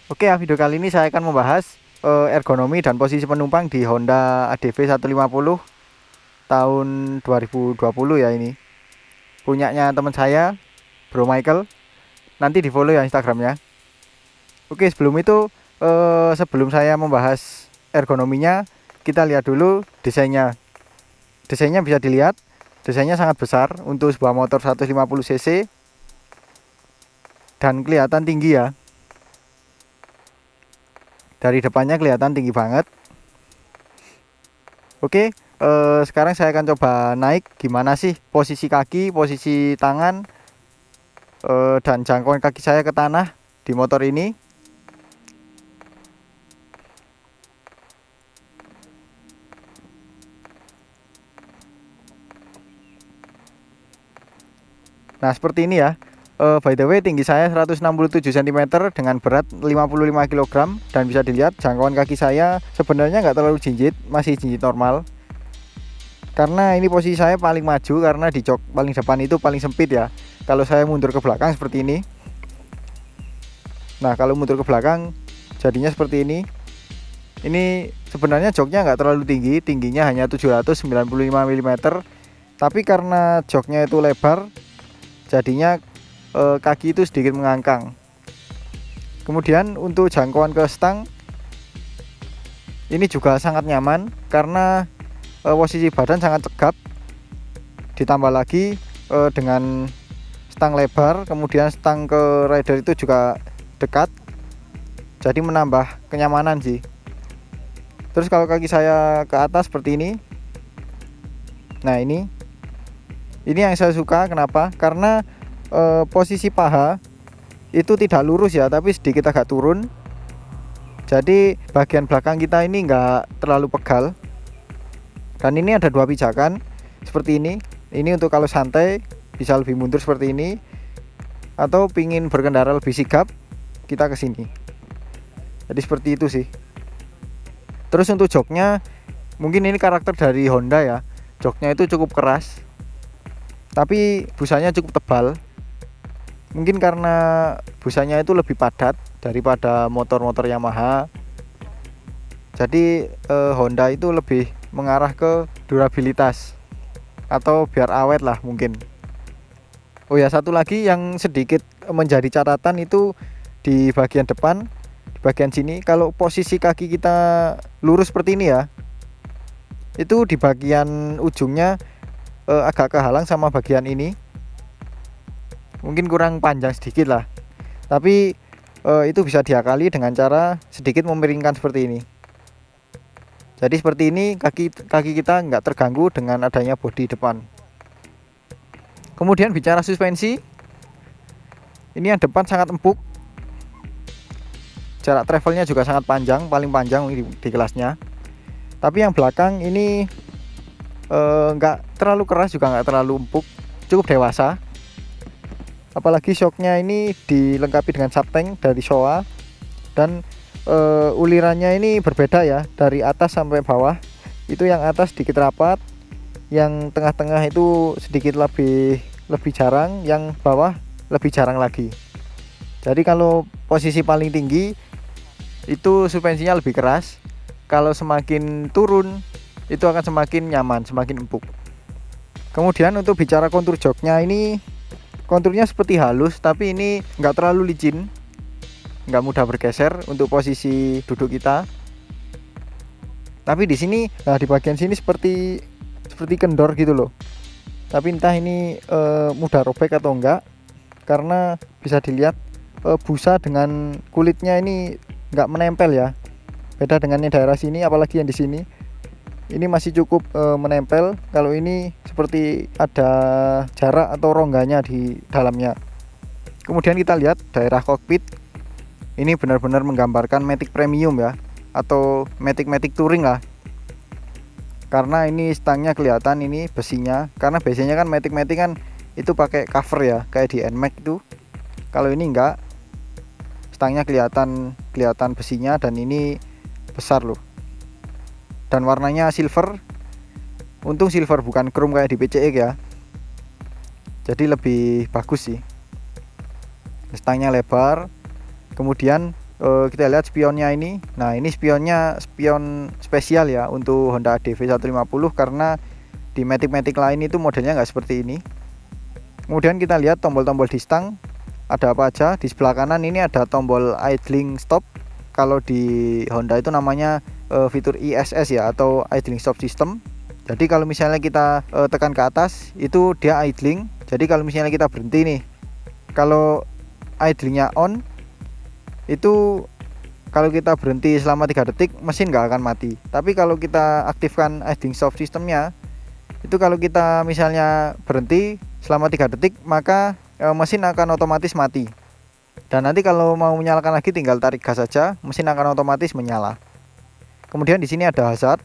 Oke ya, video kali ini saya akan membahas ergonomi dan posisi penumpang di Honda ADV 150 tahun 2020 ya ini. Punyanya teman saya, Bro Michael. Nanti di follow ya Instagramnya. Oke, sebelum itu sebelum saya membahas ergonominya, kita lihat dulu desainnya. Desainnya bisa dilihat, desainnya sangat besar untuk sebuah motor 150 cc dan kelihatan tinggi ya. Dari depannya kelihatan tinggi banget. Oke, sekarang saya akan coba naik. Gimana sih posisi kaki, posisi tangan, dan jangkauan kaki saya ke tanah di motor ini. Nah, seperti ini ya. By the way, tinggi saya 167 cm dengan berat 55 kg. Dan bisa dilihat jangkauan kaki saya sebenarnya nggak terlalu jinjit, masih jinjit normal. Karena ini posisi saya paling maju, karena di jok paling depan itu paling sempit ya. Kalau saya mundur ke belakang seperti ini. Nah, kalau mundur ke belakang jadinya seperti ini. Ini sebenarnya joknya nggak terlalu tinggi, tingginya hanya 795 mm. Tapi karena joknya itu lebar, jadinya kaki itu sedikit mengangkang. Kemudian untuk jangkauan ke stang ini juga sangat nyaman karena posisi badan sangat tegap. Ditambah lagi dengan stang lebar, kemudian stang ke rider itu juga dekat, jadi menambah kenyamanan sih. Terus kalau kaki saya ke atas seperti ini, nah ini yang saya suka. Kenapa? Karena posisi paha itu tidak lurus ya, tapi sedikit agak turun. Jadi bagian belakang kita ini enggak terlalu pegal. Dan ini ada dua pijakan seperti ini. Ini untuk kalau santai bisa lebih mundur seperti ini, atau pingin berkendara lebih sigap kita ke sini. Jadi seperti itu sih. Terus untuk joknya, mungkin ini karakter dari Honda ya. Joknya itu cukup keras, tapi busanya cukup tebal. Mungkin karena busanya itu lebih padat daripada motor-motor Yamaha. Jadi Honda itu lebih mengarah ke durabilitas atau biar awet lah mungkin. Oh ya, satu lagi yang sedikit menjadi catatan itu di bagian depan, di bagian sini. Kalau posisi kaki kita lurus seperti ini ya, itu di bagian ujungnya agak kehalang sama bagian ini. Mungkin kurang panjang sedikit lah, tapi itu bisa diakali dengan cara sedikit memiringkan seperti ini. Jadi seperti ini kaki kita nggak terganggu dengan adanya bodi depan. Kemudian bicara suspensi, ini yang depan sangat empuk, jarak travelnya juga sangat panjang, paling panjang di kelasnya. Tapi yang belakang ini nggak terlalu keras juga nggak terlalu empuk, cukup dewasa. Apalagi shocknya ini dilengkapi dengan subtank dari Showa. Dan ulirannya ini berbeda ya, dari atas sampai bawah. Itu yang atas sedikit rapat, yang tengah-tengah itu sedikit lebih jarang, yang bawah lebih jarang lagi. Jadi kalau posisi paling tinggi itu suspensinya lebih keras. Kalau semakin turun itu akan semakin nyaman, semakin empuk. Kemudian untuk bicara kontur joknya, ini konturnya seperti halus, tapi ini nggak terlalu licin, nggak mudah bergeser untuk posisi duduk kita. Tapi di sini, nah di bagian sini seperti kendor gitu loh. Tapi entah ini mudah robek atau enggak, karena bisa dilihat busa dengan kulitnya ini nggak menempel ya. Beda dengan yang daerah sini, apalagi yang di sini. Ini masih cukup menempel. Kalau ini seperti ada jarak atau rongganya di dalamnya. Kemudian kita lihat daerah kokpit. Ini benar-benar menggambarkan Matic Premium ya, atau Matic Touring lah. Karena ini stangnya kelihatan, ini besinya. Karena biasanya kan Matic kan itu pakai cover ya, kayak di NMAX itu. Kalau ini enggak, stangnya kelihatan besinya, dan ini besar loh. Dan warnanya silver. Untung silver bukan chrome kayak di PCX ya. Jadi lebih bagus sih. Stangnya lebar. Kemudian Kita lihat spionnya ini. Nah, ini spionnya spion spesial ya untuk Honda DV 150, karena di matic-matic lain itu modelnya nggak seperti ini. Kemudian kita lihat tombol-tombol di stang ada apa aja. Di sebelah kanan ini ada tombol idling stop. Kalau di Honda itu namanya fitur ISS ya, atau idling stop system. Jadi kalau misalnya kita tekan ke atas itu dia idling. Jadi kalau misalnya kita berhenti nih, kalau idlingnya on itu, kalau kita berhenti selama 3 detik mesin nggak akan mati. Tapi kalau kita aktifkan idling stop systemnya, itu kalau kita misalnya berhenti selama 3 detik maka mesin akan otomatis mati. Dan nanti kalau mau menyalakan lagi tinggal tarik gas saja, mesin akan otomatis menyala. Kemudian di sini ada hazard,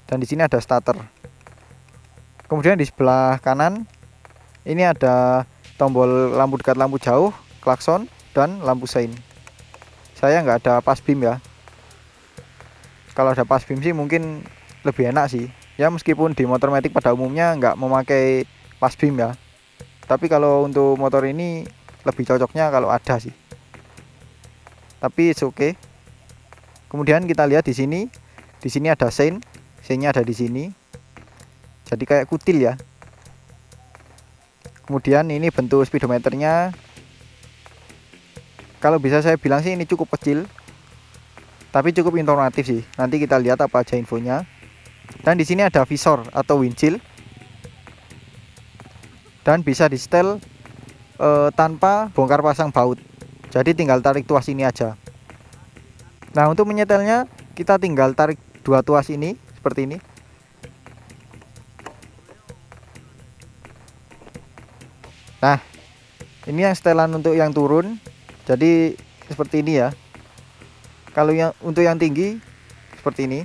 dan di sini ada starter. Kemudian di sebelah kanan ini ada tombol lampu dekat, lampu jauh, klakson, dan lampu sein. Saya nggak ada pas beam ya. Kalau ada pas beam sih mungkin lebih enak sih ya, meskipun di motor matic pada umumnya nggak memakai pas beam ya, tapi kalau untuk motor ini lebih cocoknya kalau ada sih, tapi it's okay. Kemudian kita lihat di sini ada seinnya ada di sini, jadi kayak kutil ya. Kemudian ini bentuk speedometernya, kalau bisa saya bilang sih ini cukup kecil, tapi cukup informatif sih. Nanti kita lihat apa aja infonya. Dan di sini ada visor atau windshield, dan bisa di setel tanpa bongkar pasang baut. Jadi tinggal tarik tuas ini aja. Nah, untuk menyetelnya kita tinggal tarik 2 tuas ini seperti ini. Nah, ini yang setelan untuk yang turun. Jadi seperti ini ya. Kalau yang untuk yang tinggi seperti ini.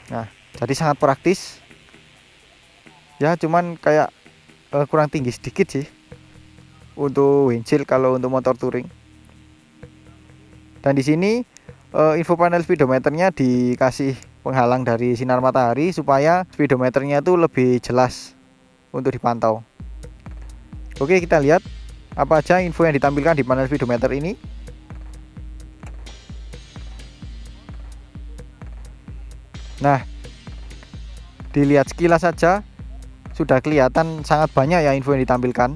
Nah, jadi sangat praktis. Ya, cuman kayak kurang tinggi sedikit sih untuk windshield kalau untuk motor touring. Dan di sini info panel speedometernya dikasih penghalang dari sinar matahari supaya speedometernya itu lebih jelas untuk dipantau. Oke, kita lihat apa aja info yang ditampilkan di panel speedometer ini. Nah, dilihat sekilas saja sudah kelihatan sangat banyak ya info yang ditampilkan.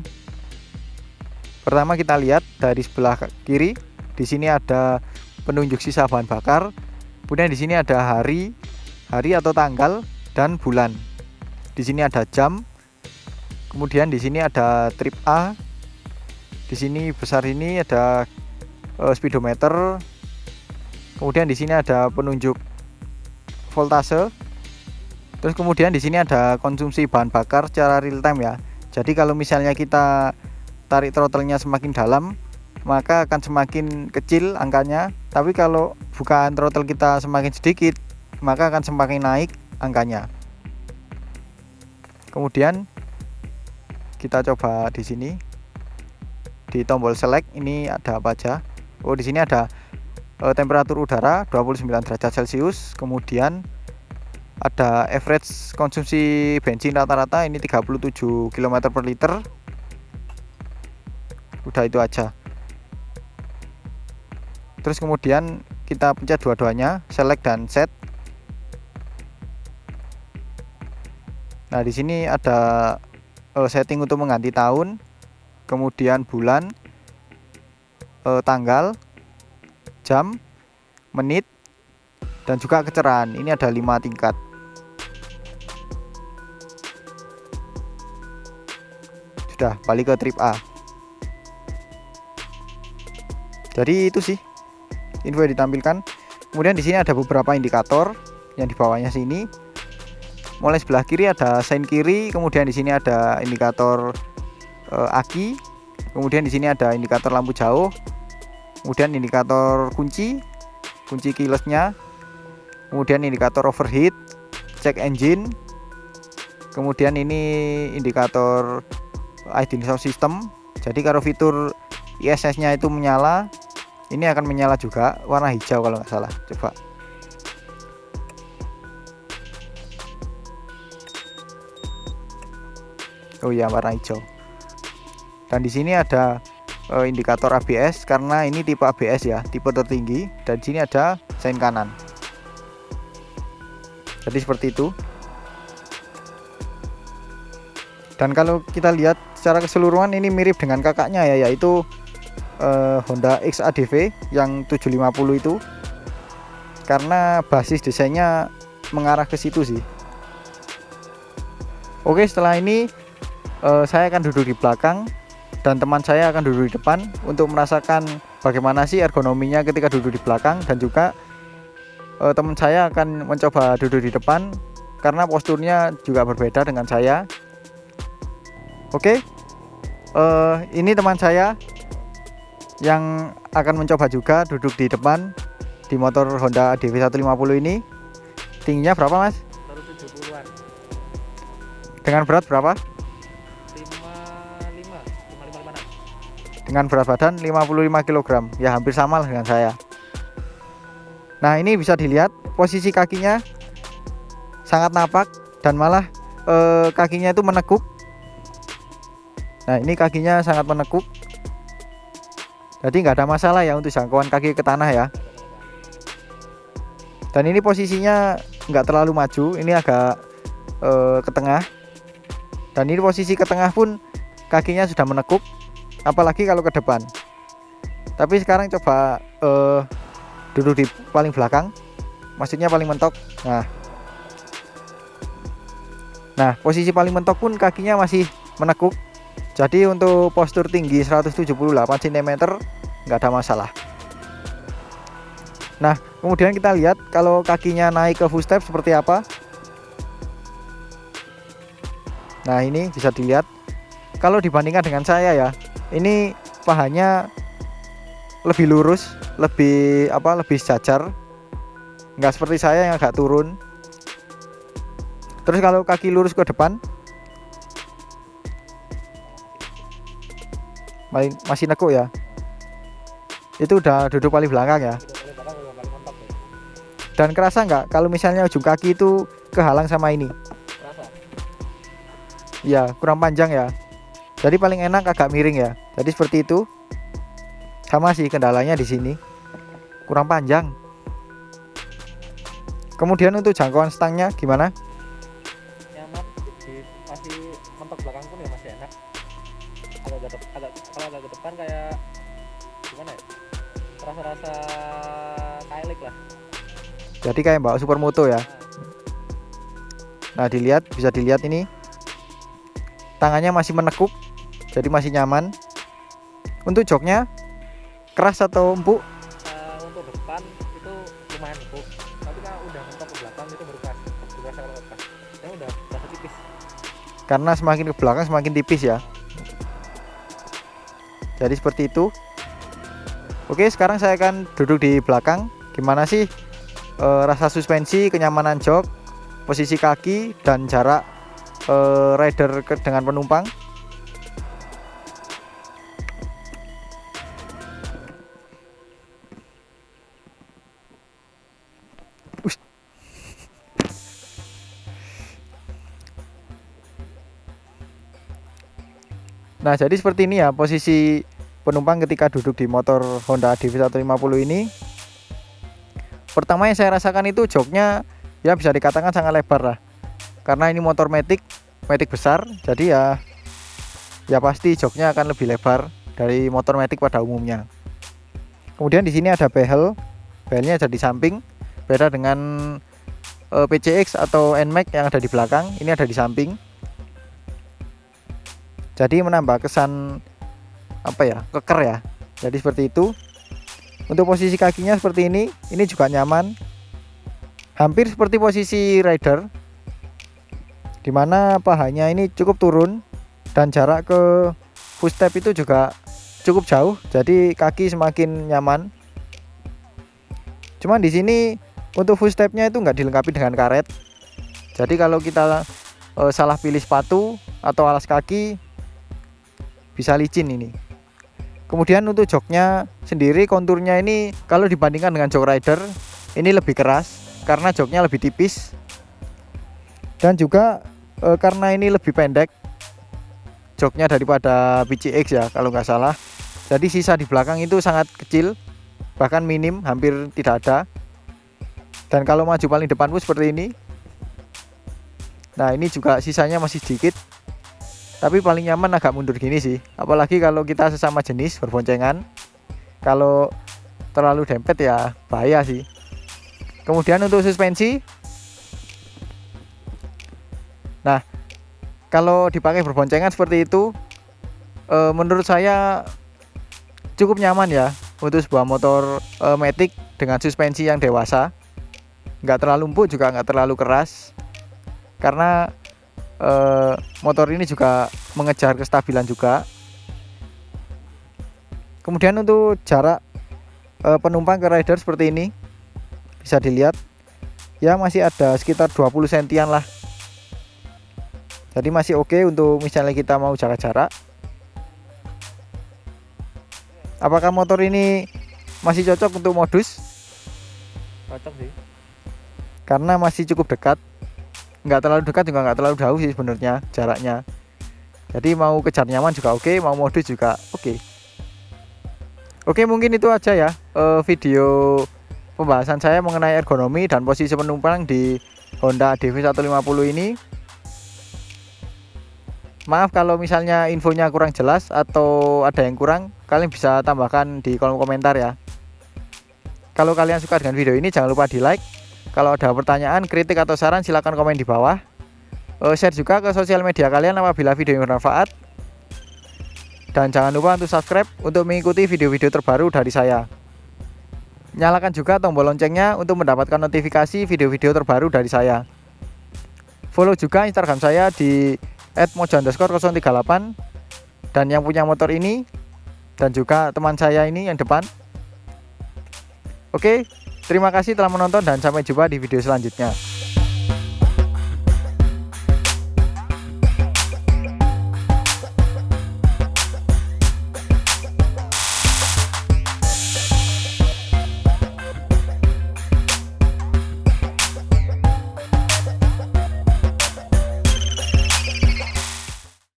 Pertama kita lihat dari sebelah kiri, di sini ada penunjuk sisa bahan bakar. Kemudian di sini ada hari atau tanggal dan bulan. Di sini ada jam. Kemudian di sini ada trip A. Di sini besar ini ada speedometer. Kemudian di sini ada penunjuk voltase. Terus kemudian di sini ada konsumsi bahan bakar secara real time ya. Jadi kalau misalnya kita tarik throttle-nya semakin dalam, maka akan semakin kecil angkanya. Tapi kalau bukaan throttle kita semakin sedikit, maka akan semakin naik angkanya. Kemudian kita coba di sini di tombol select ini ada apa aja. Oh, di sini ada temperatur udara 29 derajat Celcius, kemudian ada average konsumsi bensin rata-rata ini 37 km per liter. Udah itu aja. Terus kemudian kita pencet dua-duanya, select dan set. Nah, di sini ada setting untuk mengganti tahun, kemudian bulan, tanggal, jam, menit, dan juga kecerahan. Ini ada 5 tingkat. Sudah, balik ke trip A. Jadi itu sih info yang ditampilkan. Kemudian di sini ada beberapa indikator yang di bawahnya sini. Mulai sebelah kiri ada sein kiri, kemudian di sini ada indikator aki, kemudian di sini ada indikator lampu jauh, kemudian indikator kunci keylessnya, kemudian indikator overheat, check engine, kemudian ini indikator idling stop system. Jadi kalau fitur ISS nya itu menyala, ini akan menyala juga warna hijau kalau nggak salah. Coba. Oh iya, warna hijau. Dan di sini ada indikator ABS karena ini tipe ABS ya, tipe tertinggi, dan sini ada sein kanan. Jadi seperti itu. Dan kalau kita lihat secara keseluruhan ini mirip dengan kakaknya ya, yaitu Honda XADV yang 750 itu, karena basis desainnya mengarah ke situ sih. Oke, setelah ini saya akan duduk di belakang dan teman saya akan duduk di depan untuk merasakan bagaimana sih ergonominya ketika duduk di belakang, dan juga teman saya akan mencoba duduk di depan karena posturnya juga berbeda dengan saya. Oke, ini teman saya yang akan mencoba juga duduk di depan di motor Honda DV 150 ini. Tingginya berapa, Mas? 170-an. Dengan berat berapa? 55. Dengan berat badan 55 kg. Ya hampir sama lah dengan saya. Nah, ini bisa dilihat posisi kakinya sangat napak dan malah kakinya itu menekuk. Nah, ini kakinya sangat menekuk. Jadi nggak ada masalah ya untuk jangkauan kaki ke tanah ya. Dan ini posisinya nggak terlalu maju, ini agak ke tengah. Dan ini posisi ke tengah pun kakinya sudah menekuk, apalagi kalau ke depan. Tapi sekarang coba duduk di paling belakang, maksudnya paling mentok. Nah, posisi paling mentok pun kakinya masih menekuk. Jadi untuk postur tinggi 178 cm nggak ada masalah. Nah, kemudian kita lihat kalau kakinya naik ke full step seperti apa. Nah, ini bisa dilihat kalau dibandingkan dengan saya ya, ini pahanya lebih lurus, lebih sejajar, nggak seperti saya yang agak turun. Terus kalau kaki lurus ke depan masih nekuk ya, itu udah duduk paling belakang ya. Dan kerasa nggak kalau misalnya ujung kaki itu kehalang sama ini? Kerasa. Ya, kurang panjang ya. Jadi paling enak agak miring ya. Jadi seperti itu. Sama sih kendalanya di sini, kurang panjang. Kemudian untuk jangkauan stangnya gimana? Nyaman, masih mentok belakang pun ya masih enak. Kalau agak ke depan kayak gimana ya? Rasa-rasa Kylik lah. Jadi kayak bawa supermoto ya. Nah, bisa dilihat ini tangannya masih menekuk, jadi masih nyaman. Untuk joknya keras atau empuk? Untuk depan itu lumayan empuk, tapi kalau udah mentok ke belakang itu berasa kalau lepas. Yang udah berasa tipis. Karena semakin ke belakang semakin tipis ya. Jadi seperti itu. Oke, sekarang saya akan duduk di belakang. Gimana sih rasa suspensi, kenyamanan jok, posisi kaki, dan jarak rider dengan penumpang. Nah, jadi seperti ini ya posisi penumpang ketika duduk di motor Honda DV 150 ini. Pertama yang saya rasakan itu joknya ya bisa dikatakan sangat lebar lah. Karena ini motor matic besar, jadi ya pasti joknya akan lebih lebar dari motor matic pada umumnya. Kemudian di sini ada behelnya ada di samping, beda dengan PCX atau NMAX yang ada di belakang, ini ada di samping. Jadi menambah kesan keker ya. Jadi seperti itu. Untuk posisi kakinya seperti ini juga nyaman, hampir seperti posisi rider, dimana pahanya ini cukup turun dan jarak ke full step itu juga cukup jauh, jadi kaki semakin nyaman. Cuman di sini untuk full stepnya itu nggak dilengkapi dengan karet, jadi kalau kita salah pilih sepatu atau alas kaki bisa licin ini. Kemudian untuk joknya sendiri, konturnya ini kalau dibandingkan dengan jok rider ini lebih keras karena joknya lebih tipis, dan juga karena ini lebih pendek joknya daripada PCX ya kalau nggak salah. Jadi sisa di belakang itu sangat kecil, bahkan minim, hampir tidak ada. Dan kalau maju paling depan pun seperti ini. Nah ini juga sisanya masih sedikit, tapi paling nyaman agak mundur gini sih, apalagi kalau kita sesama jenis berboncengan. Kalau terlalu dempet ya bahaya sih. Kemudian untuk suspensi, nah kalau dipakai berboncengan seperti itu, menurut saya cukup nyaman ya untuk sebuah motor matic dengan suspensi yang dewasa. Nggak terlalu empuk juga nggak terlalu keras, karena motor ini juga mengejar kestabilan juga. Kemudian untuk jarak penumpang ke rider seperti ini bisa dilihat ya, masih ada sekitar 20 sentian lah. Jadi masih oke untuk misalnya kita mau jaga jarak. Apakah motor ini masih cocok untuk modus? Cocok sih. Karena masih cukup dekat, nggak terlalu dekat juga nggak terlalu jauh sih sebenarnya jaraknya. Jadi mau kejar nyaman juga oke, mau modus juga oke. Oke, mungkin itu aja ya video pembahasan saya mengenai ergonomi dan posisi penumpang di Honda DV150 ini. Maaf kalau misalnya infonya kurang jelas atau ada yang kurang, kalian bisa tambahkan di kolom komentar ya. Kalau kalian suka dengan video ini jangan lupa di like. Kalau ada pertanyaan, kritik atau saran silahkan komen di bawah. Share juga ke sosial media kalian apabila video ini bermanfaat. Dan jangan lupa untuk subscribe untuk mengikuti video-video terbaru dari saya. Nyalakan juga tombol loncengnya untuk mendapatkan notifikasi video-video terbaru dari saya. Follow juga Instagram saya di @mojo_038. Dan yang punya motor ini dan juga teman saya ini yang depan. Oke, terima kasih telah menonton dan sampai jumpa di video selanjutnya.